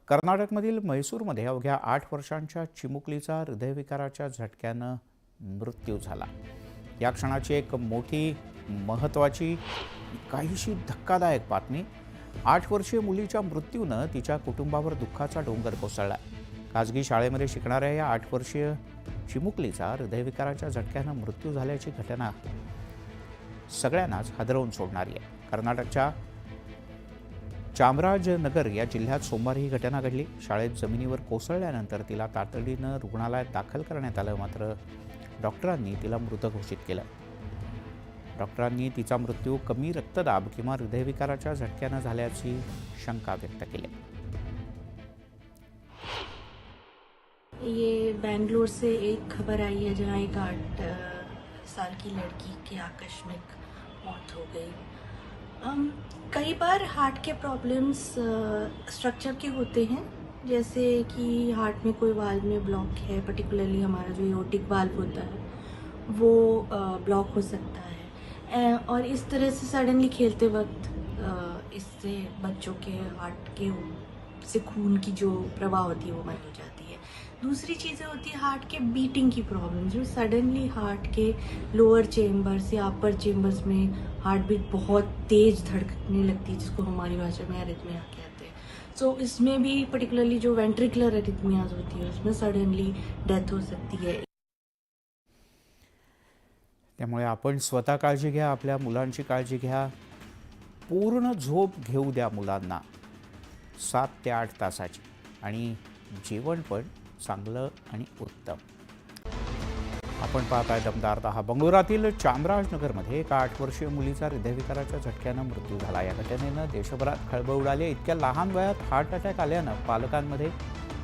कर्नाटकमधील म्हैसूरमध्ये अवघ्या 8 वर्षांच्या चिमुकलीचा हृदयविकाराच्या झटक्यानं मृत्यू झाला। या क्षणाची एक मोठी महत्त्वाची काहीशी धक्कादायक बातमी। 8 वर्षीय मुलीच्या मृत्यूनं तिच्या कुटुंबावर दुःखाचा डोंगर कोसळला। खाजगी शाळेमध्ये शिकणाऱ्या या 8 वर्षीय चिमुकलीचा हृदयविकाराच्या झटक्यानं मृत्यू झाल्याची घटना सगळ्यांनाच हादरवून सोडणारी आहे। कर्नाटकच्या चामराजनगर या जिल्ह्यात सोमवारी ही घटना घडली। शाळेत जमिनीवर कोसळल्यानंतर तिला तातडीनं रुग्णालयात दाखल करण्यात आलं, मात्र डॉक्टरांनी तिला मृत घोषित केलं। डॉक्टरांनी तिचा मृत्यू कमी रक्तदाब किंवा हृदयविकाराच्या झटक्यानं झाल्याची शंका व्यक्त केली। ये बेंगलुरु से एक खबर आई है जहां एक 8 साल की लड़की की आकस्मिक मौत हो गई। कई बार हार्ट के प्रॉब्लम्स स्ट्रक्चर के होते हैं, जैसे कि हार्ट में कोई वाल्व में ब्लॉक है, पर्टिकुलरली हमारा जो एओर्टिक वाल्व होता है वो ब्लॉक हो सकता है और इस तरह से सडनली खेलते वक्त इससे बच्चों के हार्ट के से खून की जो प्रवाह होती है वो बंद हो जाती है। दूसरी चीज़ें होती है हार्ट के बीटिंग की प्रॉब्लम, जो सडनली हार्ट के लोअर चेम्बर्स या अपर चेम्बर्स में हार्ट बीट बहुत तेज धड़कने लगती है, जिसको हमारी भाषा में एरिथमिया कहते हैं। सो इसमें भी पर्टिकुलरली जो वेंट्रिकुलर एरिथमियाज होती है उसमें सडनली डेथ हो सकती है। त्यामुळे आपण स्वतः काळजी घ्या, आपल्या मुलांची काळजी घ्या, पूर्ण झोप घेऊ द्या मुलांना 7 ते 8 तासाची, आणि जेवण पण चांगलं आणि उत्तम। आपण पाहताय दमदार 10। बंगळुरातील चामराजनगरमध्ये एका 8 वर्षीय मुलीचा हृदयविकाराच्या झटक्यानं मृत्यू झाला। या घटनेनं देशभरात खळबळ उडाली। इतक्या लहान वयात हार्ट अटॅक आल्यानं पालकांमध्ये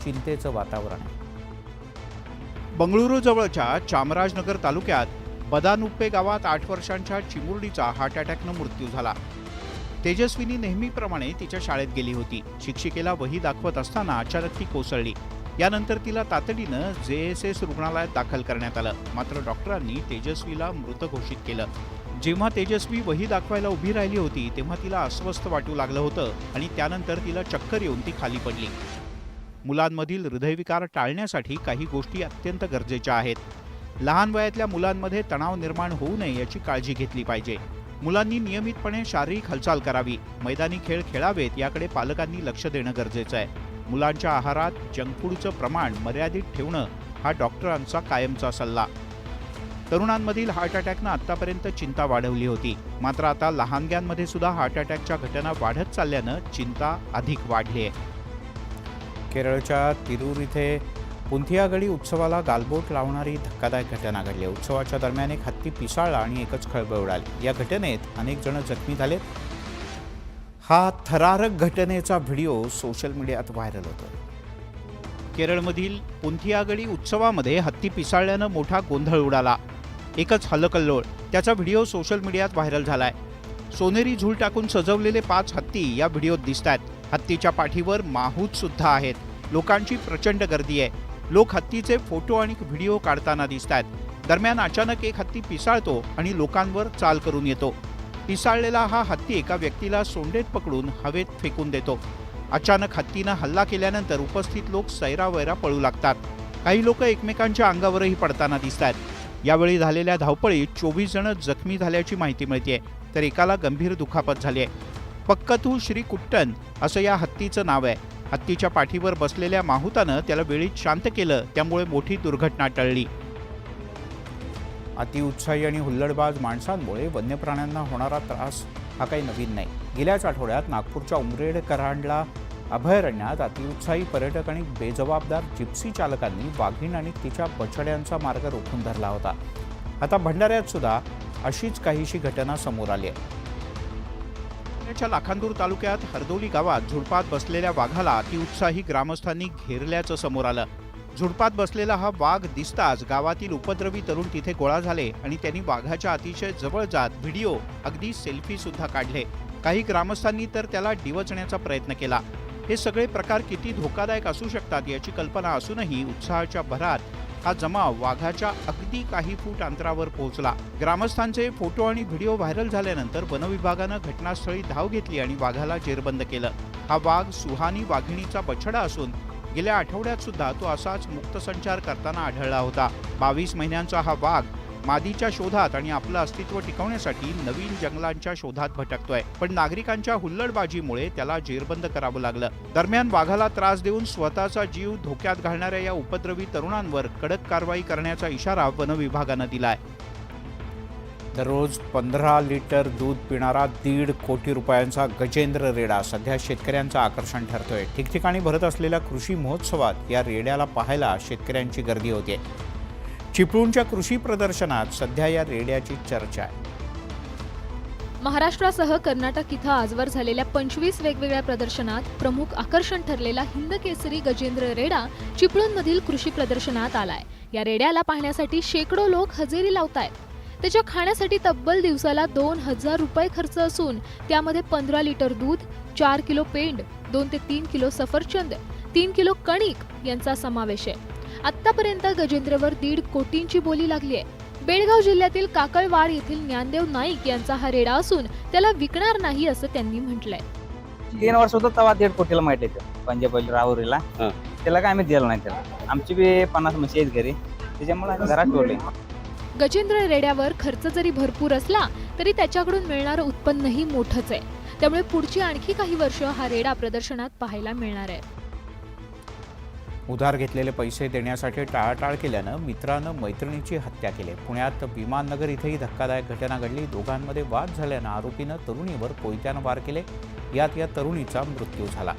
चिंतेचं वातावरण आहे। बंगळुरू जवळच्या चामराजनगर तालुक्यात बदानुप्पे गावात 8 वर्षांच्या चिमुरडीचा हार्ट अटॅकनं मृत्यू झाला। तेजस्विनी नेहमीप्रमाणे तिच्या शाळेत गेली होती। शिक्षिकेला वही दाखवत असताना अचानक ती कोसळली। यानंतर तिला तातडीनं JSS रुग्णालयात दाखल करण्यात आलं, मात्र डॉक्टरांनी तेजस्वीला मृत घोषित केलं। जेव्हा तेजस्वी वही दाखवायला उभी राहिली होती तेव्हा तिला अस्वस्थ वाटू लागलं होतं आणि त्यानंतर तिला चक्कर येऊन ती खाली पडली। मुलांमधील हृदयविकार टाळण्यासाठी काही गोष्टी अत्यंत गरजेच्या आहेत। लहान वयातल्या मुलांमध्ये तणाव निर्माण होऊ नये याची काळजी घेतली पाहिजे। मुलांनी नियमितपणे शारीरिक हालचाल करावी, मैदानी खेळ खेळावेत याकडे पालकांनी लक्ष देणं गरजेचं आहे। मुलांच्या आहारात जंक फूडचं प्रमाण मर्यादित ठेवणं हा डॉक्टरांचा कायमचा सल्ला। तरुणांमधील हार्ट अटॅकनं आतापर्यंत चिंता वाढवली होती, मात्र आता लहानग्यांमध्ये सुद्धा हार्ट अटॅकच्या घटना वाढत चालल्यानं चिंता अधिक वाढली आहे। केरळच्या तिरूर इथे पुंथियागडी उत्सवाला गालबोट लावणारी धक्कादायक घटना घडली। उत्सवाच्या दरम्यान एक हत्ती पिसाळला आणि एकच खळबळ उडाली। या घटनेत अनेक जण जखमी झालेत। हा थरारक घटनेचा व्हिडिओ सोशल मीडियात व्हायरल होतो। केरळमधील पुंथियागडी उत्सवामध्ये हत्ती पिसाळल्यानं मोठा गोंधळ उडाला। एकच हलकल्लोळ, त्याचा व्हिडिओ सोशल मीडियात व्हायरल झालाय। सोनेरी झूल टाकून सजवलेले 5 हत्ती या व्हिडिओत दिसतात। हत्तीच्या पाठीवर माहूत सुद्धा आहेत। लोकांची प्रचंड गर्दी आहे। लोक हत्तीचे फोटो आणि व्हिडिओ काढताना दिसतात। दरम्यान अचानक एक हत्ती पिसाळतो आणि लोकांवर चाल करून येतो। पिसाळलेला हा हत्ती एका व्यक्तीला सोंडेत पकडून हवेत फेकून देतो। अचानक हत्तीनं हल्ला केल्यानंतर उपस्थित लोक सैरावैरा पळू लागतात। काही लोक एकमेकांच्या अंगावरही पडताना दिसतात। यावेळी झालेल्या धावपळीत 24 जण जखमी झाल्याची माहिती मिळते, तर एकाला गंभीर दुखापत झाली आहे। पक्कथू श्री कुट्टन असं या हत्तीचं नाव आहे। हत्तीच्या पाठीवर बसलेल्या माहुतानं त्याला वेळीच शांत केलं, त्यामुळे मोठी दुर्घटना टळली। अतिउत्साही आणि हुल्लडबाज माणसांमुळे वन्य प्राण्यांना होणारा त्रास हा काही नवीन नाही। गेल्याच आठवड्यात नागपूरच्या उमरेड करांडला अभयारण्यात अतिउत्साही पर्यटक आणि बेजबाबदार जिप्सी चालकांनी वाघीण आणि तिच्या बछड्यांचा मार्ग रोखून धरला होता। आता भंडाऱ्यात सुद्धा अशीच काहीशी घटना समोर आली आहे। लाखांदूर तालुक्यात हरदोली गावात झुडपात बसलेल्या वाघाला अतिउत्साही ग्रामस्थांनी घेरल्याचं समोर आलं। झुडपात बसलेला हा वाघ दिसताच गावातील उपद्रवी तरुण तिथे गोळा झाले आणि त्यांनी वाघाच्या अतिशय जवळ जात व्हिडिओ, अगदी सेल्फी सुद्धा काढले। काही ग्रामस्थांनी तर त्याला डिवचण्याचा प्रयत्न केला। हे सगळे प्रकार किती धोकादायक असू शकतात याची कल्पना असूनही उत्साहाच्या भरात हा जमाव वाघाच्या अगदी काही फूट अंतरावर पोहोचला। ग्रामस्थांचे फोटो आणि व्हिडिओ व्हायरल झाल्यानंतर वनविभागानं घटनास्थळी धाव घेतली आणि वाघाला जेरबंद केलं। हा वाघ सुहानी वाघिणीचा बछडा असून गेल्या आठवड्यात सुद्धा तो असाच मुक्तसंचार करताना आढळला होता. 22 महिन्यांचा हा वाघ मादीच्या शोधात आणि आपलं अस्तित्व टिकवण्यासाठी नवीन जंगलांच्या शोधात भटकतोय. पण नागरिकांच्या हुल्लडबाजीमुळे त्याला जेरबंद करावं लागलं. दरम्यान वाघाला त्रास देऊन स्वतःचा जीव धोक्यात घालणाऱ्या या उपद्रवी तरुणांवर कडक कारवाई करण्याचा इशारा वन विभागानं दिलाय. दररोज 15 लिटर दूध पिणारा 1.5 कोटी रुपयांचा गजेंद्र रेडा सध्या शेतकऱ्यांचं आकर्षण ठरतोय. ठिकठिकाणी भरत असलेल्या कृषी महोत्सवात या रेड्याला पाहायला शेतकऱ्यांची गर्दी होते. चिपळूणच्या कृषी प्रदर्शनात सध्या या रेड्याची चर्चा आहे. महाराष्ट्रासह कर्नाटक इथं आजवर झालेल्या 25 वेगवेगळ्या प्रदर्शनात प्रमुख आकर्षण ठरलेला हिंदकेसरी गजेंद्र रेडा चिपळूणमधील कृषी प्रदर्शनात आलाय. या रेड्याला पाहण्यासाठी शेकडो लोक हजेरी लावतायत. त्याच्या खाण्यासाठी तब्बल दिवसाला 2,000 रुपये खर्च असून त्यामध्ये 15 लिटर दूध, 4 किलो पेंड, 2 ते 3 किलो सफरचंद, 3 किलो कणिक यांचा समावेश आहे. आतापर्यंत गजेंद्रवर 1.5 कोटींची बोली लागली आहे. बेळगाव जिल्ह्यातील काकळवाड येथील ज्ञानदेव नाईक यांचा हा रेडा असून त्याला विकणार नाही असं त्यांनी म्हटलंय. 3 वर्ष होतं तेव्हा 1.5 कोटीला माहिती आहे पंजाब राहुरीला. त्याला काय आम्ही दिलं नाही. त्याला आमची बी 50 म्हशी आहेत घरी, त्याच्यामुळे आम्ही घरात ठेवले. गजेंद्र रेड्यावर खर्च जरी भरपूर असला तरी त्याच्याकडून मिळणारं उत्पन्नही मोठंच आहे. त्यामुळे पुढची आणखी काही वर्ष हा रेडा प्रदर्शनात पाहायला मिळणार आहे. उधार घेतलेले पैसे देण्यासाठी टाळाटाळ केल्यानं मित्रानं मैत्रिणीची हत्या केली. पुण्यात विमाननगर इथेही धक्कादायक घटना घडली. दोघांमध्ये वाद झाल्यानं आरोपीनं तरुणीवर कोयत्यानं वार केले. यात या तरुणीचा मृत्यू झाला.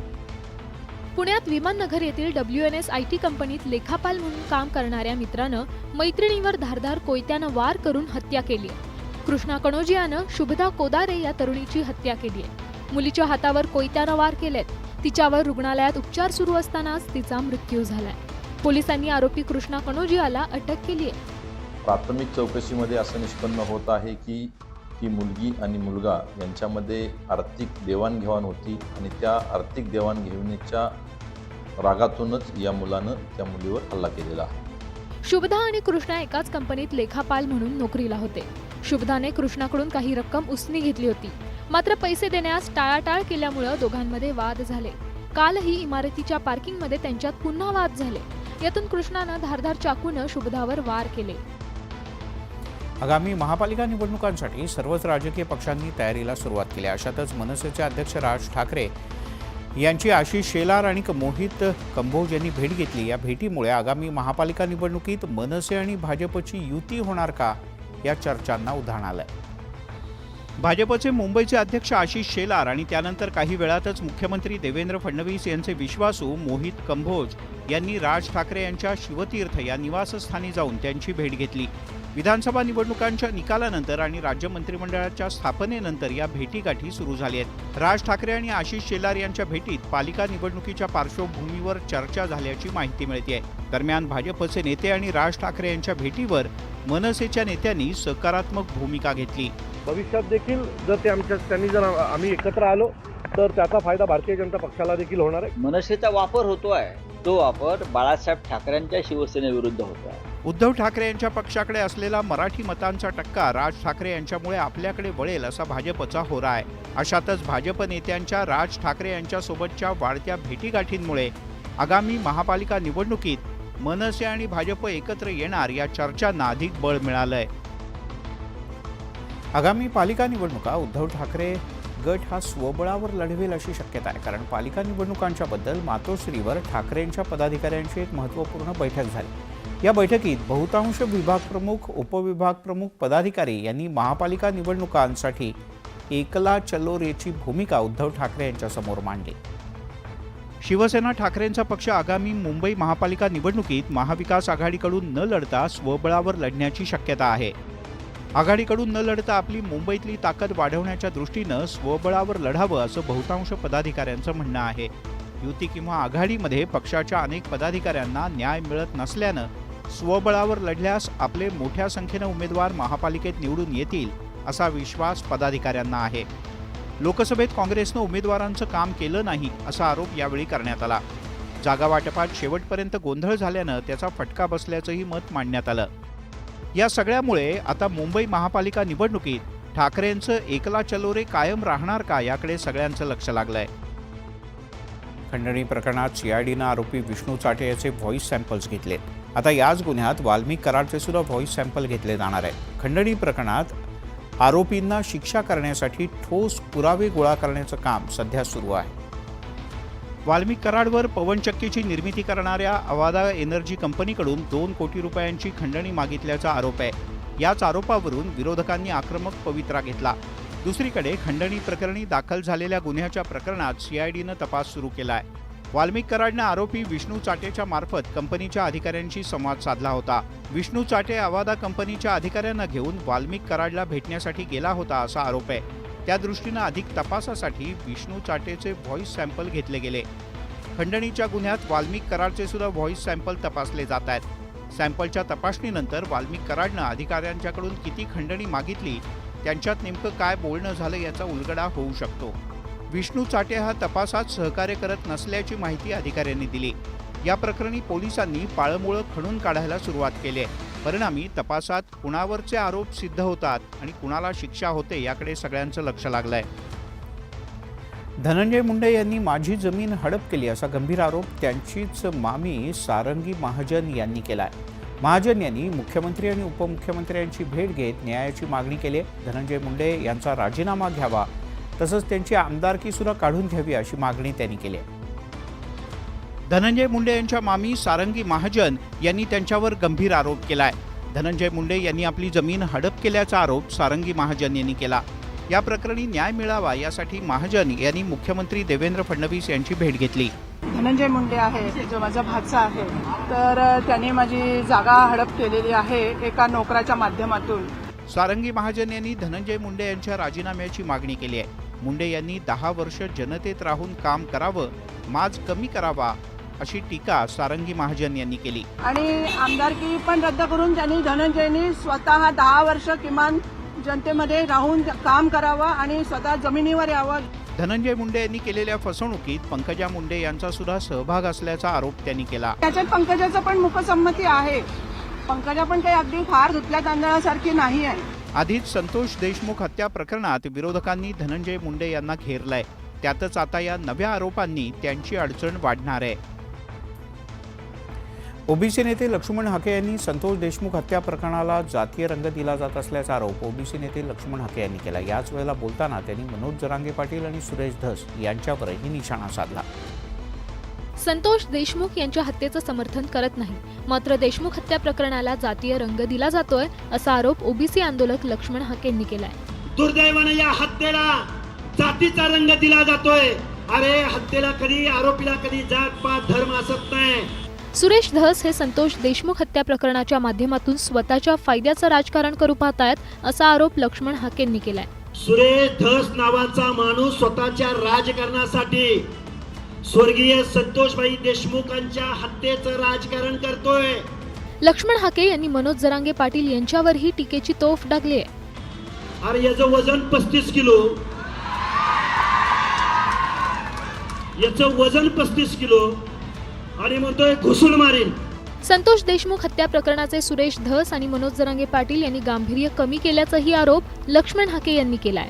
पुण्यात विमाननगर येथील WNS IT कंपनीत लेखापाल म्हणून काम करणाऱ्या मित्रानं मैत्रिणीवर धारदार कोयत्यानं वार करून हत्या केली. कृष्णा कणोजियानं शुभदा कोदारे या तरुणीची हत्या केली आहे. मुलीच्या हातावर कोयत्यानं वार केलेत. तिच्यावर रुग्णालयात उपचार सुरू असतानाच तिचा मृत्यू झालाय. पोलिसांनी आरोपी कृष्णा कणोजियाला अटक केली आहे. प्राथमिक चौकशीमध्ये असं निष्पन्न होत आहे की ती मुलगी आणि मुलगा यांच्यामध्ये आर्थिक देवाणघेवाण होती आणि त्या आर्थिक देवाणघेवाणीच्या रागातूनच या मुलानं त्या मुलीवर हल्ला केलेला आहे. शुभदा आणि कृष्णा एकाच कंपनीत लेखापाल म्हणून नोकरीला होते. शुभदाने कृष्णाकडून काही रक्कम उसने घेतली होती. मात्र पैसे देण्यास टाळाटाळ केल्यामुळे दोघांमध्ये वाद झाले. कालही इमारतीच्या पार्किंगमध्ये त्यांच्यात पुन्हा वाद झाले. यातून कृष्णानं धारदार चाकूनं शुभदावर वार केले. आगामी महापालिका निवडणुकांसाठी सर्वच राजकीय पक्षांनी तयारीला सुरुवात केली. अशातच मनसेचे अध्यक्ष राज ठाकरे यांची आशिष शेलार आणि मोहित कंभोज यांनी भेट घेतली. या भेटीमुळे आगामी महापालिका निवडणुकीत मनसे आणि भाजपची युती होणार का या चर्चांना उधाण आलंय. भाजपचे मुंबईचे अध्यक्ष आशिष शेलार आणि त्यानंतर काही वेळातच मुख्यमंत्री देवेंद्र फडणवीस यांचे विश्वासू मोहित कंभोज यांनी राज ठाकरे यांच्या शिवतीर्थ या निवासस्थानी जाऊन त्यांची भेट घेतली. विधानसभा निवडणुकांच्या निकालानंतर आणि राज्य मंत्रिमंडळाच्या स्थापनेनंतर या भेटीगाठी सुरू झाल्या आहेत. राज ठाकरे आणि आशिष शेलार यांच्या भेटीत पालिका निवडणुकीच्या पार्श्वभूमीवर चर्चा झाल्याची माहिती मिळते. दरम्यान भाजपचे नेते आणि राज ठाकरे यांच्या भेटीवर मनसेच्या नेत्यांनी सकारात्मक भूमिका घेतली. भविष्यात देखील जर त्यांनी आम्ही एकत्र आलो तर त्याचा फायदा भारतीय जनता पक्षाला देखील होणार आहे. मनसेचा वापर होतोय, तो वापर बाळासाहेब ठाकरेंच्या शिवसेनेविरुद्ध होतोय. उद्धव ठाकरे यांच्या पक्षाकडे असलेला मराठी मतांचा टक्का राज ठाकरे यांच्यामुळे आपल्याकडे वळेल असा भाजपचा होरा आहे. अशातच भाजप नेत्यांच्या राज ठाकरे यांच्यासोबतच्या वाढत्या भेटीगाठींमुळे आगामी महापालिका निवडणुकीत मनसे आणि भाजप एकत्र येणार या चर्चांना अधिक बळ मिळालंय. आगामी पालिका निवडणुका उद्धव ठाकरे गट हा स्वबळावर लढवेल अशी शक्यता आहे. कारण पालिका निवडणुकांच्या बद्दल मातोश्रीवर ठाकरेंच्या पदाधिकाऱ्यांची एक महत्त्वपूर्ण बैठक झाली. या बैठकीत बहुतांश विभाग प्रमुख, उपविभाग प्रमुख, पदाधिकारी यांनी महापालिका निवडणुकांसाठी एकला चलो रेची भूमिका उद्धव ठाकरे यांच्यासमोर मांडली. शिवसेना ठाकरेंचा पक्ष आगामी मुंबई महापालिका निवडणुकीत महाविकास आघाडीकडून न लढता स्वबळावर लढण्याची शक्यता आहे. आघाडीकडून न लढता आपली मुंबईतली ताकद वाढवण्याच्या दृष्टीनं स्वबळावर लढावं असं बहुतांश पदाधिकाऱ्यांचं म्हणणं आहे. युती किंवा आघाडीमध्ये पक्षाच्या अनेक पदाधिकाऱ्यांना न्याय मिळत नसल्यानं स्वबळावर लढल्यास आपले मोठ्या संख्येनं उमेदवार महापालिकेत निवडून येतील असा विश्वास पदाधिकाऱ्यांना आहे. लोकसभेत काँग्रेसनं उमेदवारांचं काम केलं नाही असा आरोप यावेळी करण्यात आला. जागा वाटपात शेवटपर्यंत गोंधळ झाल्यानं त्याचा फटका बसल्याचंही मत मांडण्यात आलं. या सगळ्यामुळे आता मुंबई महापालिका निवडणुकीत ठाकरेंचं एकला चलो रे कायम राहणार का याकडे सगळ्यांचं लक्ष लागलंय. खंडणी प्रकरणात सीआयडीनं आरोपी विष्णू चाटे याचे व्हॉइस सॅम्पल्स घेतलेत। आता याच गुन्ह्यात वाल्मिक कराडचे सुद्धा व्हॉइस सॅम्पल घेतले जाणार आहेत। खंडणी प्रकरणात आरोपींना शिक्षा करण्यासाठी ठोस पुरावे गोळा करण्याचं काम सध्या सुरू आहे। वाल्मिक कराडवर पवनचक्कीची निर्मिती करणाऱ्या अवादा एनर्जी कंपनीकडून 2 कोटी रुपयांची खंडणी मागितल्याचा आरोप आहे। याच आरोपावरून विरोधकांनी आक्रमक पवित्रा घेतला। दुसरीकडे खंडणी प्रकरणी दाखल झालेल्या गुन्ह्याच्या प्रकरणात सीआयडीनं तपास सुरू केला आहे। वाल्मिक कराडनं आरोपी विष्णू चाटेच्या मार्फत कंपनीच्या अधिकाऱ्यांशी संवाद साधला होता। विष्णू चाटे अवादा कंपनीच्या अधिकाऱ्यांना घेऊन वाल्मिक कराडला भेटण्यासाठी गेला होता असा आरोप आहे। त्या दृष्टीनं अधिक तपासासाठी विष्णू चाटेचे व्हॉइस सॅम्पल घेतले गेले। खंडणीच्या गुन्ह्यात वाल्मिक कराडचे सुद्धा व्हॉइस सॅम्पल तपासले जात आहेत। सॅम्पलच्या तपासणीनंतर वाल्मिक कराडनं अधिकाऱ्यांच्याकडून किती खंडणी मागितली, त्यांच्यात नेमकं काय बोलणं झालं याचा उलगडा होऊ शकतो। विष्णू चाटे हा तपासात सहकार्य करत नसल्याची माहिती अधिकाऱ्यांनी दिली। या प्रकरणी पोलिसांनी पाळमुळं खणून काढायला सुरुवात केली आहे। परिणामी तपासात कुणावरचे आरोप सिद्ध होतात आणि कुणाला शिक्षा होते याकडे सगळ्यांचं लक्ष लागलंय। धनंजय मुंडे यांनी माझी जमीन हडप केली असा गंभीर आरोप त्यांचीच मामी सारंगी महाजन यांनी केला आहे। महाजन यांनी मुख्यमंत्री आणि उपमुख्यमंत्र्यांची भेट घेत न्यायाची मागणी केली आहे। धनंजय मुंडे यांचा राजीनामा घ्यावा तसंच त्यांची आमदारकी सुद्धा काढून घ्यावी अशी मागणी त्यांनी केली आहे। धनंजय मुंडे यांच्या मामी सारंगी महाजन यांनी त्यांच्यावर गंभीर आरोप केलाय। धनंजय मुंडे यांनी आपली जमीन हडप केल्याचा आरोप सारंगी महाजन यांनी केला। या प्रकरणी न्याय मिळावा यासाठी महाजन यांनी मुख्यमंत्री देवेंद्र फडणवीस यांची भेट घेतली। धनंजय मुंडे आहे जो माझा भाचा आहे, तर त्याने माझी जागा हडप केलेली आहे एका नोकराच्या माध्यमातून। सारंगी महाजन यांनी धनंजय मुंडे यांच्या राजीनाम्याची मागणी केली आहे। मुंडे यांनी 10 वर्ष जनतेत राहून काम करावं, माज कमी करावा अशी टीका सारंगी महाजन यांनी केली। आणि आमदारकी पण रद्द करून त्यांनी धनंजयनी स्वतः 10 वर्ष किमान जनतेमध्ये राहून काम करावं आणि स्वतः जमिनीवर यावं। धनंजय मुंडे यांनी केलेल्या फसवणुकीत पंकजा मुंडे यांचा सुद्धा सहभाग असल्याचा आरोप त्यांनी केला। त्याच्यात पंकजाचं पण मुखसंमती आहे। पंकजा पण काही अगदी फार धुतल्या तांदळासारखी नाही आहे। आधीच संतोष देशमुख हत्या प्रकरणात विरोधकांनी धनंजय मुंडे यांना घेरलंय। त्यातच आता या नव्या आरोपांनी त्यांची अडचण वाढणार आहे। ओबीसी नेते लक्ष्मण हाके यांनी संतोष देशमुख हत्या प्रकरणाला जातीय रंग दिला जात असल्याचा आरोप ओबीसी नेते लक्ष्मण हाके यांनी केला। याच वेळेला बोलताना त्यांनी मनोज जरांगे पाटील आणि सुरेश धस यांच्यावरही निशाणा साधला। संतोष देशमुख यांच्या हत्येचं समर्थन करत नाही, मात्र देशमुख हत्या प्रकरणाला जातीय रंग दिला जातोय असा आरोप ओबीसी आंदोलक लक्ष्मण हाके यांनी केलाय। दुर्दैवाने या हत्येला जातीचा रंग दिला जातोय। अरे हत्येला कधी आरोपीला कधी जात पात धर्म असत नाही। सुरेश धस हे संतोष देशमुख हत्या प्रकरणाच्या माध्यमातून स्वतःच्या फायद्याचं राजकारण करू पाहतायत असा आरोप लक्ष्मण हाके यांनी केलाय। सुरेश धस नावाचा माणूस स्वतःच्या राजकारणासाठी स्वर्गीय संतोषबाई देशमुखांच्या हत्येचं राजकारण करतोय। लक्ष्मण हाके यांनी मनोज जरांगे पाटील यांच्यावरही टीकेची तोफ डागली आहे। अरे याचं वजन 35 किलो, याचं वजन 35 किलो आणि म्हणतोय घुसून मारीन। संतोष देशमुख हत्या प्रकरणाचे सुरेश धस आणि मनोज जरांगे पाटील यांनी गांभीर्य कमी केल्याचाही आरोप लक्ष्मण हाके यांनी केलाय।